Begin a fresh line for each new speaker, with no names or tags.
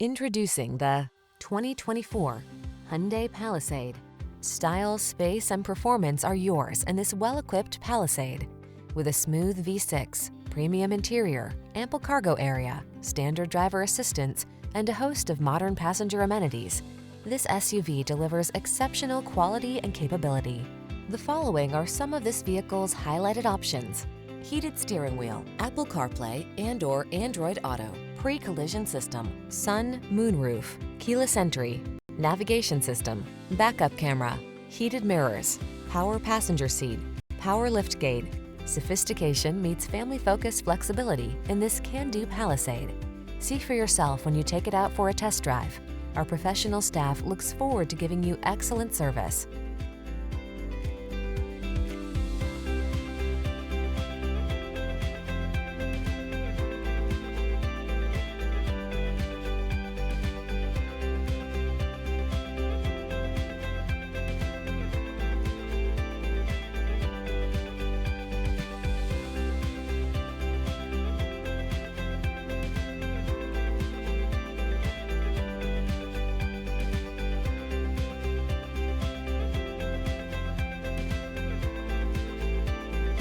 Introducing the 2024 Hyundai Palisade. Style, space, and performance are yours in this well-equipped Palisade. With a smooth V6, premium interior, ample cargo area, standard driver assistance, and a host of modern passenger amenities, this SUV delivers exceptional quality and capability. The following are some of this vehicle's highlighted options: heated steering wheel, Apple CarPlay and/or Android Auto, pre-collision system, sun, moonroof, keyless entry, navigation system, backup camera, heated mirrors, power passenger seat, power liftgate. Sophistication meets family-focused flexibility in this can-do Palisade. See for yourself when you take it out for a test drive. Our professional staff looks forward to giving you excellent service.